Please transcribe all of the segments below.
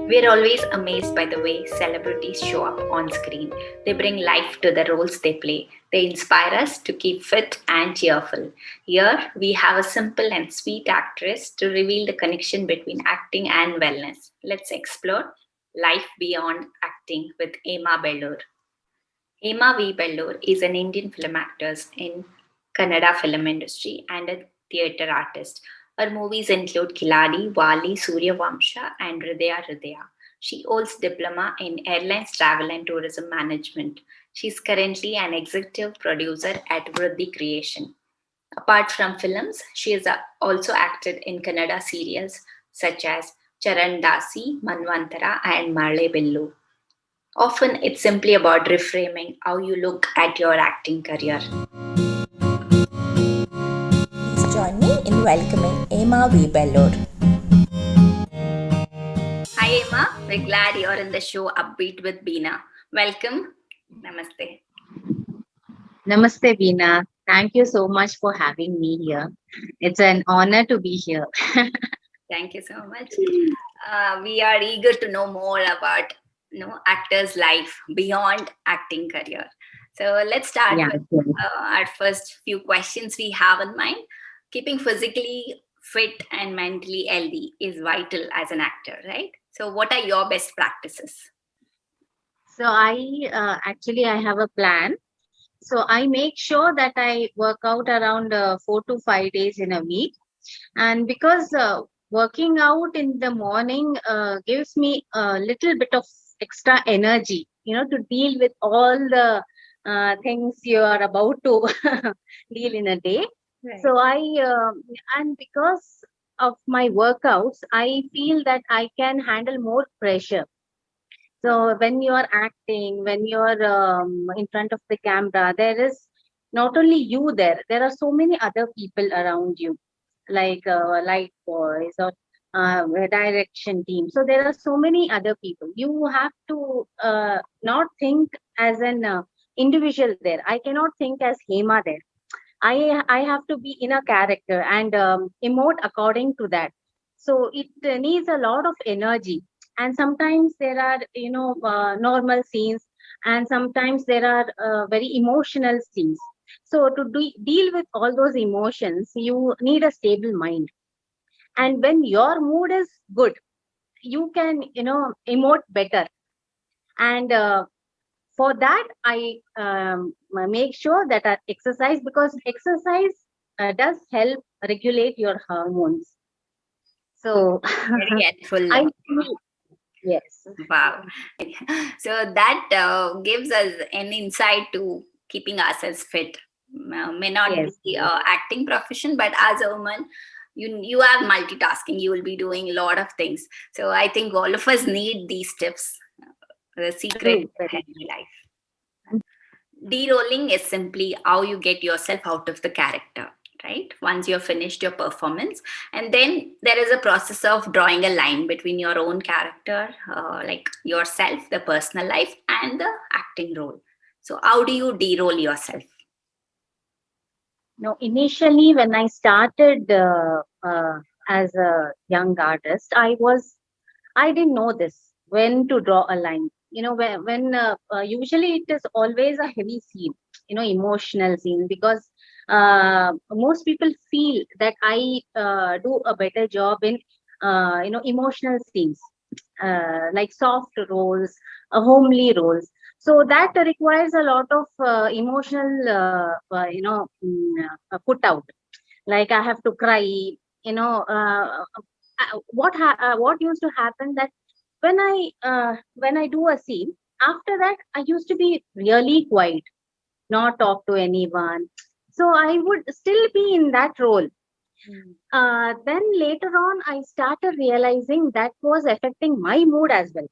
We're always amazed by the way celebrities show up on screen. They bring life to the roles they play. They inspire us to keep fit and cheerful. Here, we have a simple and sweet actress to reveal the connection between acting and wellness. Let's explore life beyond acting with Emma Bellur. Emma V. Bellur is an Indian film actor in Kannada film industry and a theatre artist. Her movies include Kiladi, Wali, Surya Vamsha, and Hridaya Hridaya. She holds diploma in airlines travel and tourism management. She is currently an executive producer at Vriddhi Creation. Apart from films, she has also acted in Kannada serials such as Charan Dasi, Manvantara, and Marle Billu. Often it's simply about reframing how you look at your acting career. Please join me in welcoming Emma V. Bellur. Hi Emma, we're glad you're in the show Upbeat with Beena. Welcome. Namaste. Namaste, Beena. Thank you so much for having me here. It's an honor to be here. Thank you so much. We are eager to know more about actors' life beyond acting career. So let's start Yeah, with sure. our first few questions we have in mind. Keeping physically fit and mentally healthy is vital as an actor, right? So what are your best practices? So I have a plan. So I make sure that I work out around 4 to 5 days in a week. And because working out in the morning gives me a little bit of extra energy, to deal with all the things you are about to deal in a day. Right. So and because of my workouts, I feel that I can handle more pressure. So when you are acting, when you are in front of the camera, there is not only you there, there are so many other people around you, like light boys or a direction team. So there are so many other people. You have to not think as an individual there. I cannot think as Hema there. I have to be in a character and emote according to that. So it needs a lot of energy. And sometimes there are normal scenes, and sometimes there are very emotional scenes. So to deal with all those emotions, you need a stable mind. And when your mood is good, you can emote better. And for that I make sure that I exercise, because exercise does help regulate your hormones. So Very helpful. I feel, yes. Wow. So that gives us an insight to keeping ourselves fit. May not Yes, be yes. acting profession, but as a woman, you have multitasking. You will be doing a lot of things. So I think all of us need these tips. The secret True, to very healthy life. De-rolling is simply how you get yourself out of the character, right? Once you've finished your performance, and then there is a process of drawing a line between your own character, like yourself, the personal life, and the acting role. So how do you de-roll yourself? no, initially when I started as a young artist, I didn't know this, when to draw a line. When usually it is always a heavy scene, emotional scene, because most people feel that I do a better job in, emotional scenes, like soft roles, homely roles. So that requires a lot of emotional, put out. Like I have to cry, what used to happen that when I do a scene, after that I used to be really quiet, not talk to anyone. So I would still be in that role. Then later on, I started realizing that was affecting my mood as well.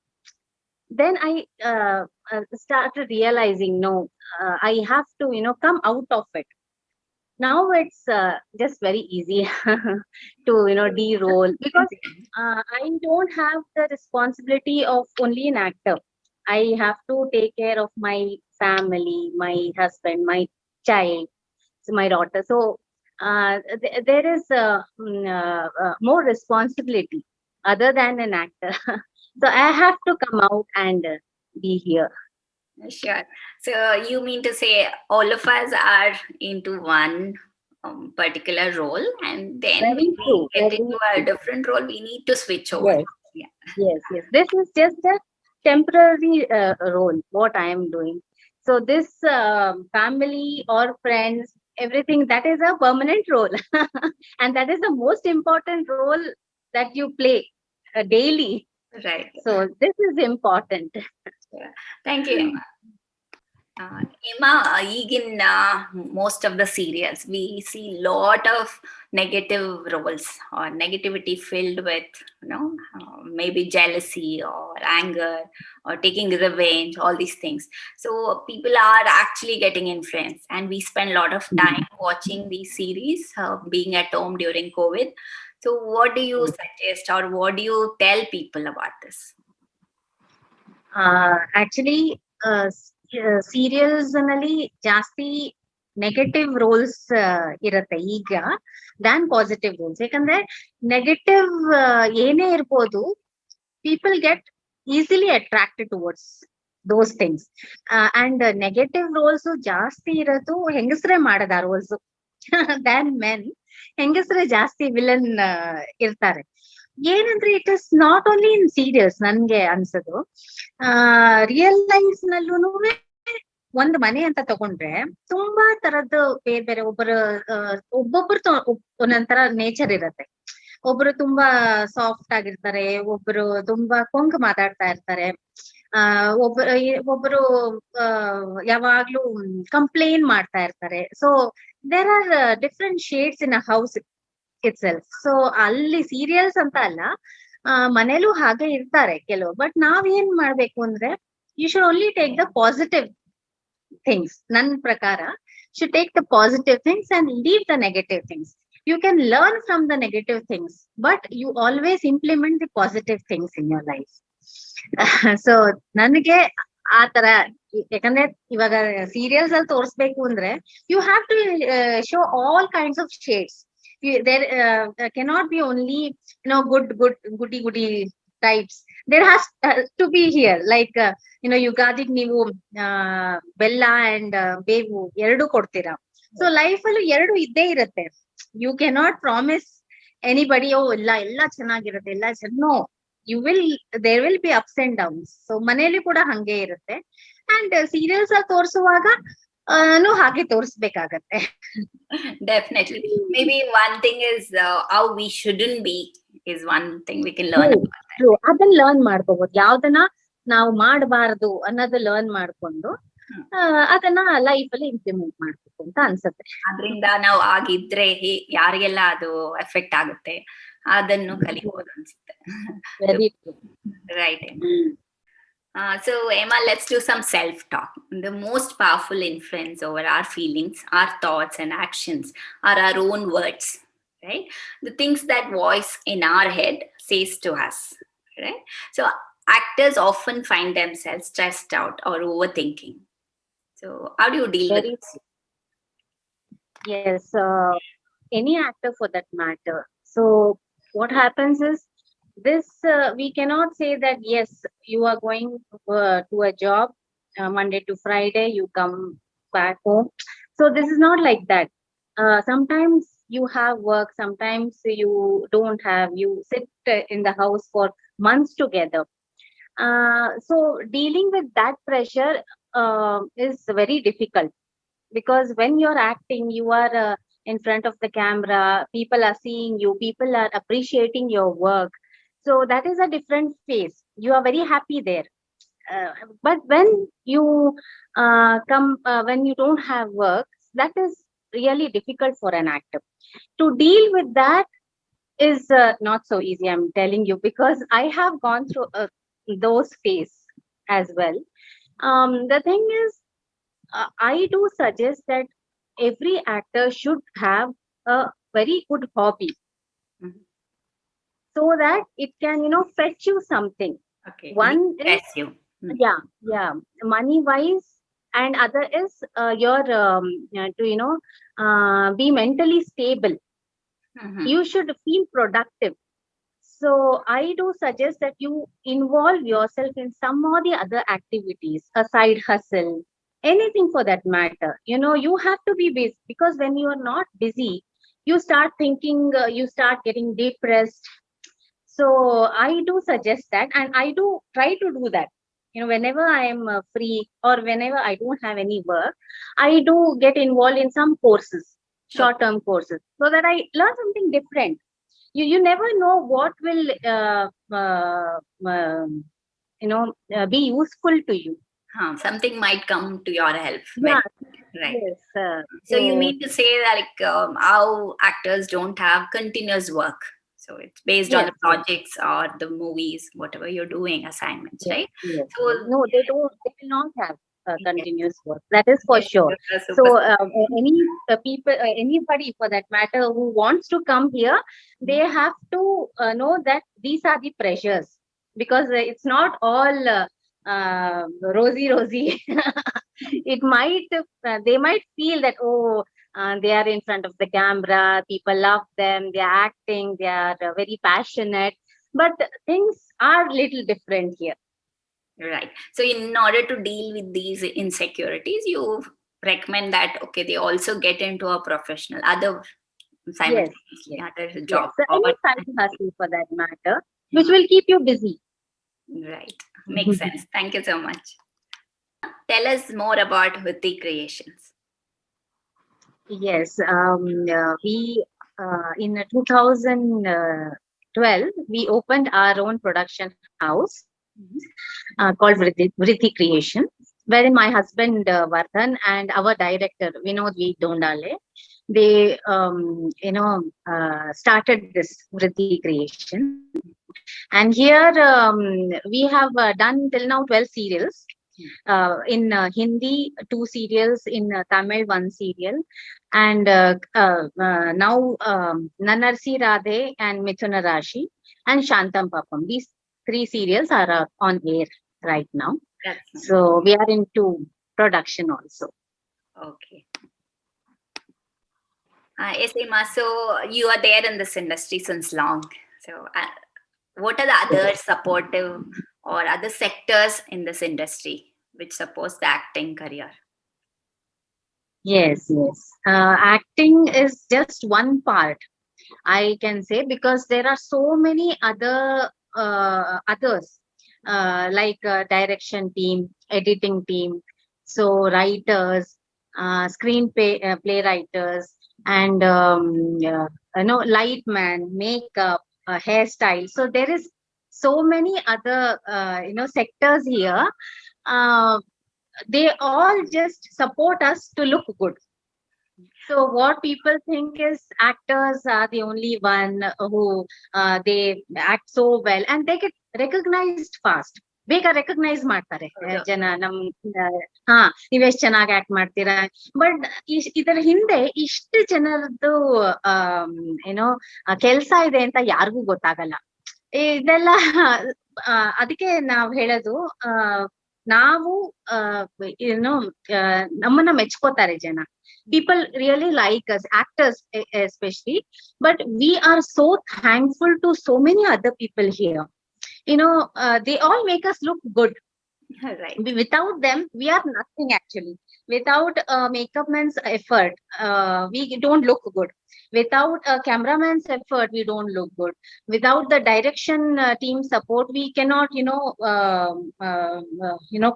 Then I started realizing, no, I have to, come out of it. Now it's just very easy to de-roll, because I don't have the responsibility of only an actor. I have to take care of my family, my husband, my child, so my daughter. So there is more responsibility other than an actor. So I have to come out and be here. Sure. So you mean to say all of us are into one particular role, and then when Very we true. get Very into a true. different role, we need to switch over. Yes. Yeah. Yes, yes. This is just a temporary role, what I am doing. So this family or friends, everything, that is a permanent role. And that is the most important role that you play daily. Right. So this is important. Yeah. Thank you, Emma. Emma, in most of the serials, we see lot of negative roles or negativity filled with, maybe jealousy or anger or taking revenge, all these things. So people are actually getting influenced, and we spend a lot of time watching these series, being at home during COVID. So, what do you suggest, or what do you tell people about this? Actually, serials ನಲ್ಲಿ ಜಾಸ್ತಿ negative rolls ಇರತ್ತೆ ಈಗ than positive rolls. ಯಾಕಂದ್ರೆ negative ಏನೇ ಇರ್ಬೋದು, people get easily attracted towards those things. And negative roles ಜಾಸ್ತಿ ಇರೋದು ಹೆಂಗಸ್ರೇ ಮಾಡದ ರೋಲ್ಸ್ ದ್ಯಾನ್ ಮೆನ್. ಹೆಂಗಸ್ರೇ ಜಾಸ್ತಿ ವಿಲನ್ ಇರ್ತಾರೆ. ಏನಂದ್ರೆ it is not only in serious, ನನ್ಗೆ ಅನ್ಸೋದು. ರಿಯಲ್ ಲೈಫ್ ನಲ್ಲೂ ಒಂದ್ ಮನೆ ಅಂತ ತಗೊಂಡ್ರೆ ತುಂಬಾ ತರದ್ದು ಬೇರೆ ಬೇರೆ, ಒಬ್ಬೊಬ್ರು ಒಂದೊಂಥರ ನೇಚರ್ ಇರತ್ತೆ. ಒಬ್ರು ತುಂಬಾ ಸಾಫ್ಟ್ ಆಗಿರ್ತಾರೆ, ಒಬ್ರು ತುಂಬಾ ಕೊಂಕ್ ಮಾತಾಡ್ತಾ ಇರ್ತಾರೆ, ಒಬ್ರು ಯಾವಾಗ್ಲೂ ಕಂಪ್ಲೇನ್ ಮಾಡ್ತಾ ಇರ್ತಾರೆ. So there are different shades in a house itself. So ಅಲ್ಲಿ ಸೀರಿಯಲ್ಸ್ ಅಂತ ಅಲ್ಲ, ಮನೇಲೂ ಹಾಗೆ ಇರ್ತಾರೆ ಕೆಲವು. ಬಟ್ ನಾವ್ ಏನ್ ಮಾಡ್ಬೇಕು ಅಂದ್ರೆ, you should only take the positive things. ನನ್ ಪ್ರಕಾರ should take the positive things and leave the negative things. You can learn from the negative things, but you always implement the positive things in your life. So ನನಗೆ ಆ ತರ, ಯಾಕಂದ್ರೆ ಇವಾಗ serials ಅಲ್ಲಿ ತೋರಿಸ್ಬೇಕು ಅಂದ್ರೆ you have to show all kinds of shades. There cannot be only goody types. There has to be here, like ಯುಗಾದಿಗ್ ನೀವು ಬೆಲ್ಲ ಅಂಡ್ ಬೇವು ಎರಡು ಕೊಡ್ತೀರಾ. ಸೊ ಲೈಫ್ ಅಲ್ಲಿ ಎರಡು ಇದ್ದೇ ಇರತ್ತೆ. ಯು ಕೆನಾಟ್ ಪ್ರಾಮಿಸ್ ಎನಿಬಡಿ, ಓ ಎಲ್ಲ ಚೆನ್ನಾಗಿರುತ್ತೆ, ಎಲ್ಲ no, there will be ups and downs. So ಮನೇಲಿ ಕೂಡ ಹಂಗೆ ಇರುತ್ತೆ. ಅಂಡ್ ಸೀರಿಯಲ್ಸ್ ಅಲ್ಲಿ ತೋರಿಸುವಾಗ ಹಾಗೆ ತೋರಿಸ್ಬೇಕಾಗತ್ತೆ. Definitely. Maybe one thing is how we shouldn't be is one thing we can learn about that. True. ಅದನ್ನ ಲರ್ನ್ ಮಾಡ್ಕೋಬಹುದು. ಯಾವ್ದನ್ನ ನಾವು ಮಾಡಬಾರದು ಅನ್ನೋದು ಲರ್ನ್ ಮಾಡ್ಕೊಂಡು ಅದನ್ನ ಲೈಫ್ ಅಲ್ಲಿ ಇಂಪ್ಲಿಮೆಂಟ್ ಮಾಡ್ಬೇಕು ಅಂತ ಅನ್ಸುತ್ತೆ. ಅದರಿಂದ ನಾವು ಆಗಿದ್ರೆ ಯಾರಿಗೆಲ್ಲ ಅದು ಎಫೆಕ್ಟ್ ಆಗುತ್ತೆ ಅದನ್ನು ಕಲಿಬಹುದು ಅನ್ಸುತ್ತೆ. Right. So Emma, let's do some self-talk. The most powerful influence over our feelings, our thoughts and actions are our own words, right? The things that voice in our head says to us, right? So actors often find themselves stressed out or overthinking. So how do you deal with this? Yes, any actor for that matter. So what happens is this, we cannot say that yes, you are going to a job Monday to Friday, you come back home. So this is not like that. Sometimes you have work, sometimes you don't have. You sit in the house for months together. So dealing with that pressure is very difficult, because when you're acting, you are in front of the camera, people are seeing you, people are appreciating your work. So that is a different phase. You are very happy there. But when you when you don't have work, that is really difficult for an actor. To deal with that is not so easy, I'm telling you, because I have gone through those phases as well. The thing is, I do suggest that every actor should have a very good hobby, Mhm. so that it can, fetch you something. Okay. One is, Bless you. Mm. yeah, money wise, and other is your to be mentally stable. Mhm. You should feel productive. So I do suggest that you involve yourself in some or the other activities, a side hustle, anything for that matter. You have to be busy, because when you are not busy, you start thinking, you start getting depressed. So I do suggest that, and I do try to do that. Whenever I am free, or whenever I don't have any work, I do get involved in some courses, Okay. short-term courses, so that I learn something different. You never know what will be useful to you. Something might come to your help Yeah, very right. yes. So you So mean to say that like how actors don't have continuous work? So it's based on yes, the yes, projects or the movies, whatever you're doing, assignments, yes, right? yes, yes. So No, they don't. They will not have yes, continuous work. That is for yes, sure. you're a super. So any people, anybody for that matter, who wants to come here, they have to know that these are the pressures, because it's not all rosy, rosy. It might, they might feel that, oh, they are in front of the camera, people love them, they are acting, they are very passionate, but things are little different here. Right. So in order to deal with these insecurities, you recommend that okay, they also get into a professional, other Yes, simultaneously, yes, other yes. job So or any side hustle for that matter, which yeah, will keep you busy. right. Makes sense. Thank you so much. Tell us more about Viti Creations. Yes, we in 2012 we opened our own production house called Vritti Creation, wherein my husband Vardhan and our director Vinod V. Dondale, they started this Vritti Creation, and here we have done till now 12 serials. In Hindi, two serials, in Tamil, one serial, and now Nanarsi Radhe and Mithuna Rashi and Shantam Papam. These three serials are on air right now. That's nice. So we are into production also. Okay. Yes, Emma, so you are there in this industry since long. So, what are the other supportive or other sectors in this industry which supports the acting career? Yes, yes. Acting is just one part, I can say, because there are so many others, like direction team, editing team, so writers, play writers, and light man, makeup, hairstyle. So there is so many other sectors here. Uh, they all just support us to look good. So what people think is actors are the only one who they act so well and they get recognized fast. ಬೇಗ recognise ಮಾಡ್ತಾರೆ ಜನ ನಮ್ ಹಾ ನೀವೆಷ್ಟ್ ಚೆನ್ನಾಗಿ act ಮಾಡ್ತೀರಾ. But ಇದರ ಹಿಂದೆ ಇಷ್ಟು ಜನರದ್ದು ಏನೋ ಕೆಲ್ಸ ಇದೆ ಅಂತ ಯಾರಿಗೂ ಗೊತ್ತಾಗಲ್ಲ. ಇದೆಲ್ಲ ಅದಕ್ಕೆ ನಾವ್ ಹೇಳೋದು, ನಾವು ಏನೋ ನಮ್ಮನ್ನ ಮೆಚ್ಕೋತಾರೆ ಜನ. People really like us, actors especially, but we are so thankful to so many other people here. They all make us look good. Right. Without them we are nothing actually. Without a makeup man's effort, we don't look good. Without a cameraman's effort we don't look good. Without the direction team support we cannot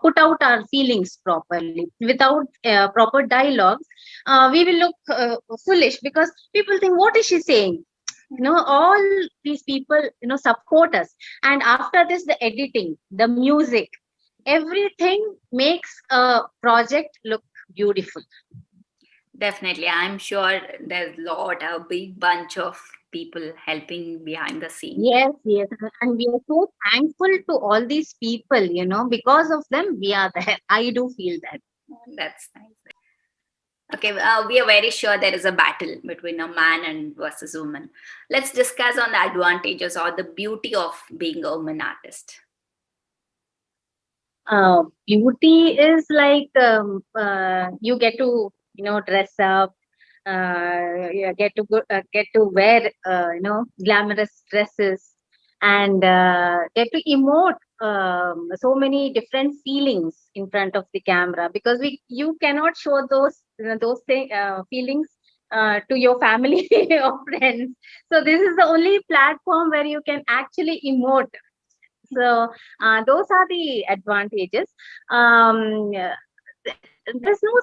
put out our feelings properly. Without proper dialogues, we will look foolish, because people think what is she saying. All these people support us, and after this the editing, the music, everything makes a project look beautiful. Definitely. I'm sure there's a big bunch of people helping behind the scene. Yes, yes, and we are so thankful to all these people. Because of them we are there. I do feel that. That's nice. Okay, we are very sure there is a battle between a man and versus woman. Let's discuss on the advantages or the beauty of being a woman artist. Beauty is like you get to dress up, you get to wear glamorous dresses, and get to emote so many different feelings in front of the camera, because we you cannot show feelings to your family or friends. So this is the only platform where you can actually emote. So those are the advantages. There's no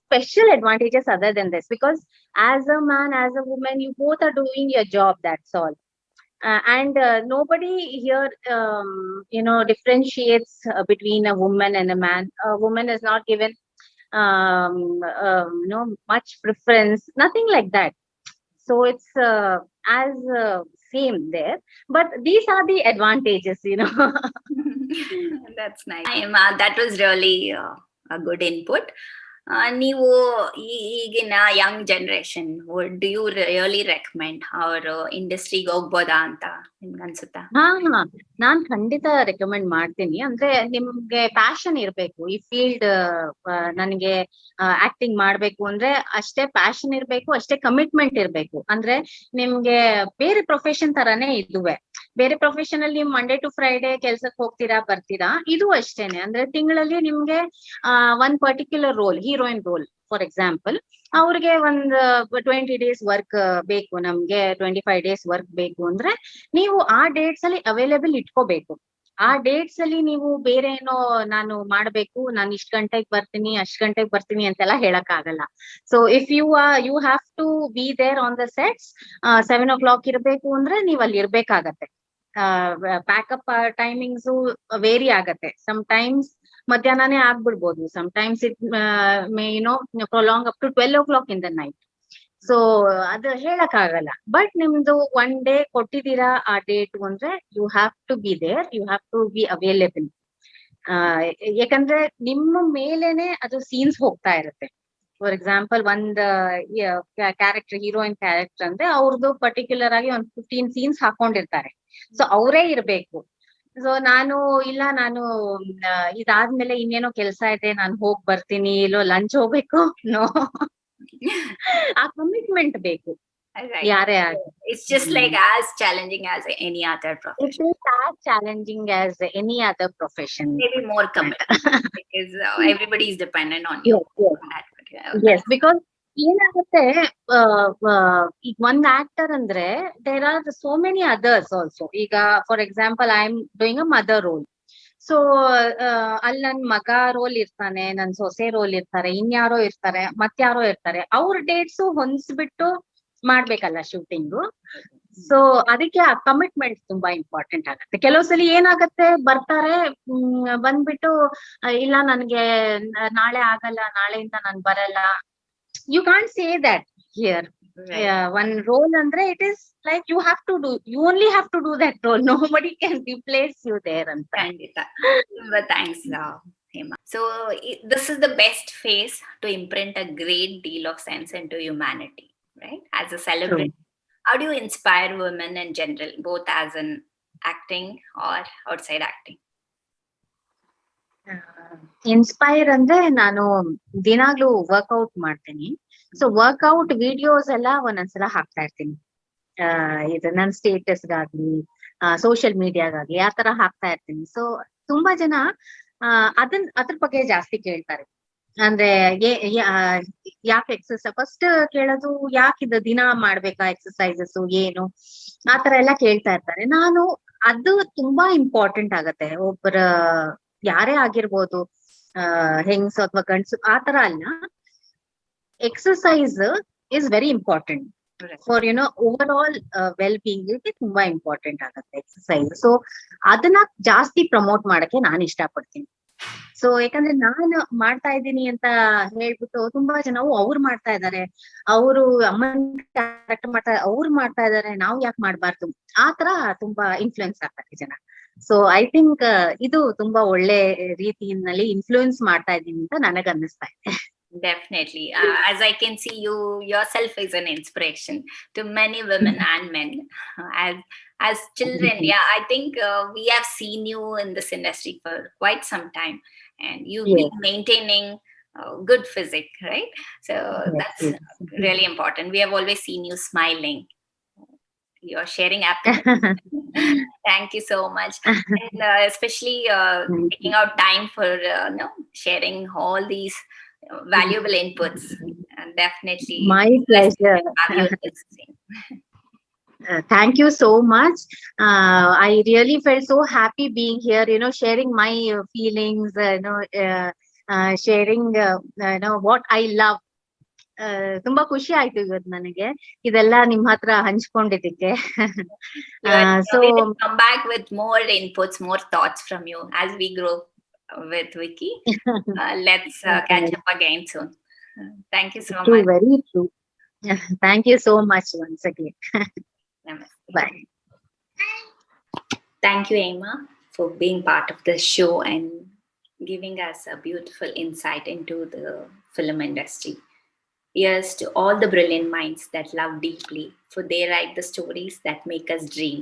special advantages other than this, because as a man, as a woman, you both are doing your job. That's all. And nobody here, differentiates between a woman and a man. A woman is not given, much preference. Nothing like that. So it's as same there, but these are the advantages. That's nice. That was really a good input. ನೀವು ಈಗಿನ young generation would you really recommend ಅವ್ರ ಇಂಡಸ್ಟ್ರಿಗೆ ಹೋಗ್ಬೋದಾ ಅಂತ ನಿಮ್ಗೆ ಅನ್ಸುತ್ತಾ? ಹಾ, ನಾನ್ ಖಂಡಿತ recommend ಮಾಡ್ತೀನಿ. ಅಂದ್ರೆ ನಿಮ್ಗೆ ಪ್ಯಾಷನ್ ಇರ್ಬೇಕು ಈ ಫೀಲ್ಡ್. ನನಗೆ ಆಕ್ಟಿಂಗ್ ಮಾಡ್ಬೇಕು ಅಂದ್ರೆ ಅಷ್ಟೇ ಪ್ಯಾಷನ್ ಇರ್ಬೇಕು, ಅಷ್ಟೇ ಕಮಿಟ್ಮೆಂಟ್ ಇರ್ಬೇಕು. ಅಂದ್ರೆ ನಿಮ್ಗೆ ಬೇರೆ ಪ್ರೊಫೆಷನ್ ತರಾನೇ ಇದುವೆ. ಬೇರೆ ಪ್ರೊಫೆಷನ್ ಅಲ್ಲಿ ನೀವು ಮಂಡೇ ಟು ಫ್ರೈಡೆ ಕೆಲ್ಸಕ್ಕೆ ಹೋಗ್ತೀರಾ ಬರ್ತೀರಾ, ಇದು ಅಷ್ಟೇನೆ. ಅಂದ್ರೆ ತಿಂಗಳಲ್ಲಿ ನಿಮ್ಗೆ ಒಂದ್ particular role, heroine role for example, ಅವ್ರಿಗೆ ಒಂದ್ 20 days ವರ್ಕ್ ಬೇಕು, ನಮ್ಗೆ 25 days ವರ್ಕ್ ಬೇಕು ಅಂದ್ರೆ ನೀವು ಆ ಡೇಟ್ಸ್ ಅಲ್ಲಿ ಅವೈಲೇಬಲ್ ಇಟ್ಕೋಬೇಕು. ಆ ಡೇಟ್ಸ್ ಅಲ್ಲಿ ನೀವು ಬೇರೆ ಏನೋ ನಾನು ಮಾಡ್ಬೇಕು, ನಾನು ಇಷ್ಟ್ ಗಂಟೆಗೆ ಬರ್ತೀನಿ ಅಷ್ಟ್ ಗಂಟೆಗೆ ಬರ್ತೀನಿ ಅಂತೆಲ್ಲ ಹೇಳಕ್ ಆಗಲ್ಲ. So if you have to be there on the sets. 7 o'clock ಇರ್ಬೇಕು ಅಂದ್ರೆ ನೀವ್ ಅಲ್ಲಿ ಇರ್ಬೇಕಾಗತ್ತೆ. ಪ್ಯಾಕಪ್ ಟೈಮಿಂಗ್ಸ್ ವೇರಿ ಆಗತ್ತೆ. ಸಮ್ ಟೈಮ್ಸ್ ಮಧ್ಯಾಹ್ನನೇ ಆಗ್ಬಿಡ್ಬೋದು, sometimes it may prolong up to 12 o'clock in the night. So ಅದು ಹೇಳಕ್ ಆಗಲ್ಲ. ಬಟ್ ನಿಮ್ದು ಒನ್ ಡೇ ಕೊಟ್ಟಿದ್ದೀರಾ ಆ ಡೇಟ್ ಅಂದ್ರೆ you have to be there, you have to be available. ಯಾಕಂದ್ರೆ ನಿಮ್ಮ ಮೇಲೇನೆ ಅದು ಸೀನ್ಸ್ ಹೋಗ್ತಾ ಇರುತ್ತೆ. ಫಾರ್ ಎಕ್ಸಾಂಪಲ್ ಒಂದ್ ಕ್ಯಾರೆಕ್ಟರ್, ಹೀರೋಯಿನ್ ಕ್ಯಾರೆಕ್ಟರ್ ಅಂದ್ರೆ ಅವ್ರದ್ದು ಪರ್ಟಿಕ್ಯುಲರ್ ಆಗಿ ಒಂದ್ 15 ಸೀನ್ಸ್ ಹಾಕೊಂಡಿರ್ತಾರೆ. ಸೊ ಅವರೇ ಇರ್ಬೇಕು. ಸೊ ನಾನು ಇದಾದ್ಮೇಲೆ ಇನ್ನೇನೋ ಕೆಲ್ಸ ಇದೆ, ನಾನು ಹೋಗ್ ಬರ್ತೀನಿ, ಇಲ್ಲೋ ಲಂಚ್ ಹೋಗ್ಬೇಕು, ನೋ. ಆ ಕಮಿಟ್ಮೆಂಟ್ ಬೇಕು ಯಾರೇ ಆಗಿ. It's just like as challenging as any other It profession. is as challenging as any other profession. Maybe more commitment because everybody is dependent on you. Yes, on that particular. yes, because ಏನಾಗುತ್ತೆ, ಈಗ ಒಂದ್ actor ಅಂದ್ರೆ there are so many others also. ಈಗ for example I am doing a mother role. So ಅಲ್ಲಿ ನನ್ ಮಗ roll ಇರ್ತಾನೆ, ನನ್ ಸೊಸೆ ರೋಲ್ ಇರ್ತಾರೆ, ಇನ್ಯಾರೋ ಇರ್ತಾರೆ, ಮತ್ಯಾರೋ ಇರ್ತಾರೆ. ಅವ್ರ ಡೇಟ್ಸ್ ಹೊಂದ್ಸ್ಬಿಟ್ಟು ಮಾಡ್ಬೇಕಲ್ಲ ಶೂಟಿಂಗು. ಸೊ ಅದಕ್ಕೆ ಆ ಕಮಿಟ್ಮೆಂಟ್ ತುಂಬಾ ಇಂಪಾರ್ಟೆಂಟ್ ಆಗತ್ತೆ. ಕೆಲವು ಸಲ ಏನಾಗತ್ತೆ, ಬರ್ತಾರೆ, ಬಂದ್ಬಿಟ್ಟು ಇಲ್ಲ ನನ್ಗೆ ನಾಳೆ ಆಗಲ್ಲ, ನಾಳೆಯಿಂದ ನಾನ್ ಬರಲ್ಲ. You can't say that here. One role ಅಂದ್ರೆ it is like you have to do, you only have to do that role. Nobody can replace you there ಅಂತ. ಖಂಡಿತ. Thanks Hema. So this is the best phase to imprint a great deal of sense into humanity, right? As a celebrity, how do you inspire women in general, both as in acting or outside acting? Inspire ಅಂದ್ರೆ ನಾನು ದಿನಾಗ್ಲೂ workout ಮಾಡ್ತೀನಿ. So workout videos ಎಲ್ಲ ಒಂದೊಂದ್ಸಲ ಹಾಕ್ತಾ ಇರ್ತೀನಿ. ಇದು ನನ್ ಸ್ಟೇಟಸ್ಗಾಗ್ಲಿ, social ಮೀಡಿಯಾಗಾಗ್ಲಿ ಆ ತರ ಹಾಕ್ತಾ ಇರ್ತೀನಿ. ಸೊ ತುಂಬಾ ಜನ ಅದ್ರ ಬಗ್ಗೆ ಜಾಸ್ತಿ ಕೇಳ್ತಾರೆ. ಅಂದ್ರೆ ಯಾಕೆ ಎಕ್ಸರ್ಸೈಸ್ ಫಸ್ಟ್ ಕೇಳೋದು, ಯಾಕಿದು ದಿನ ಮಾಡ್ಬೇಕಾ ಎಕ್ಸರ್ಸೈಸಸ್, ಏನು ಆ ತರ ಎಲ್ಲ ಕೇಳ್ತಾ ಇರ್ತಾರೆ. ನಾನು ಅದು ತುಂಬಾ ಇಂಪಾರ್ಟೆಂಟ್ ಆಗತ್ತೆ. ಒಬ್ಬರ ಯಾರೇ ಆಗಿರ್ಬೋದು, ಹೆಂಗ್ಸು ಅಥವಾ ಗಂಡ್ಸು ಆ ತರ ಅಲ್ಲ. Exercise is very important for over all well being. ತುಂಬಾ ಇಂಪಾರ್ಟೆಂಟ್ ಆಗತ್ತೆ ಎಕ್ಸರ್ಸೈಸ್. ಸೊ ಅದನ್ನ ಜಾಸ್ತಿ ಪ್ರಮೋಟ್ ಮಾಡಕ್ಕೆ ನಾನು ಇಷ್ಟಪಡ್ತೀನಿ. ಸೊ ಯಾಕಂದ್ರೆ ನಾನು ಮಾಡ್ತಾ ಇದ್ದೀನಿ ಅಂತ ಹೇಳ್ಬಿಟ್ಟು ತುಂಬಾ ಜನ ಅವ್ರು ಮಾಡ್ತಾ ಇದಾರೆ, ಅವರು ಅಮ್ಮನ್ ಕ್ಯಾರೆಕ್ಟರ್ ಅವ್ರು ಮಾಡ್ತಾ ಇದಾರೆ, ನಾವು ಯಾಕೆ ಮಾಡ್ಬಾರ್ದು, ಆ ತರ ತುಂಬಾ ಇನ್ಫ್ಲೂಯೆನ್ಸ್ ಆಗ್ತಾರೆ ಜನ. ಸೊ ಐ ಥಿಂಕ್ ಇದು ತುಂಬಾ ಒಳ್ಳೆ ರೀತಿಯಲ್ಲಿ ಇನ್ಫ್ಲೂಯೆನ್ಸ್ ಮಾಡ್ತಾ ಇದ್ದೀನಿ ಅಂತ ನನಗ್ ಅನ್ನಿಸ್ತಾ ಇದೆ. Definitely. As I can see, you yourself is an inspiration to many women and men. As as children, yeah, I think we have seen you in this industry for quite some time, and you've been Yes, maintaining good physique, right? So yes, that's yes. really important. We have always seen you smiling. You're sharing happiness. Thank you so much, and especially Thank taking out time for sharing all these valuable inputs. you. And definitely, My blessed pleasure. to have you in this scene. Thank you so much. I really felt so happy being here, sharing my feelings, sharing, what I love. ತುಂಬಾ ಖುಷಿ ಆಯ್ತು ಇವತ್ತು ನನಗೆ ಇದೆಲ್ಲ ನಿಮ್ ಹತ್ರ ಹಂಚ್ಕೊಂಡಿದ್ದಕ್ಕೆ. You're, so we will come back with more inputs, more thoughts from you as we grow with Vicky. Let's catch up again soon. Thank you so true, much. very true. Thank you so much once again. Namaste. Bye. Thank you, Emma, for being part of the show and giving us a beautiful insight into the film industry. Here's to all the brilliant minds that love deeply, for they write the stories that make us dream.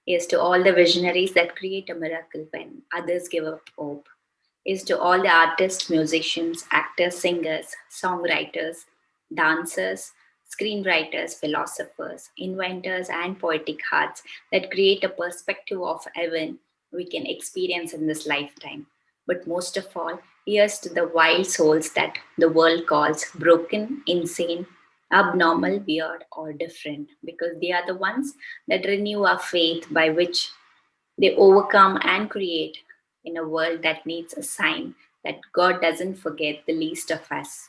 Here's to all the visionaries that create a miracle when others give up hope. Here's to all the artists, musicians, actors, singers, songwriters, dancers, screenwriters, philosophers, inventors, and poetic hearts that create a perspective of heaven we can experience in this lifetime. But most of all, here's to the wild souls that the world calls broken, insane, abnormal, weird, or different, because they are the ones that renew our faith by which they overcome and create in a world that needs a sign that God doesn't forget the least of us.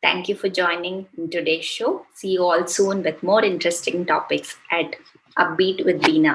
Thank you for joining in today's show. See you all soon with more interesting topics at Upbeat with Beena.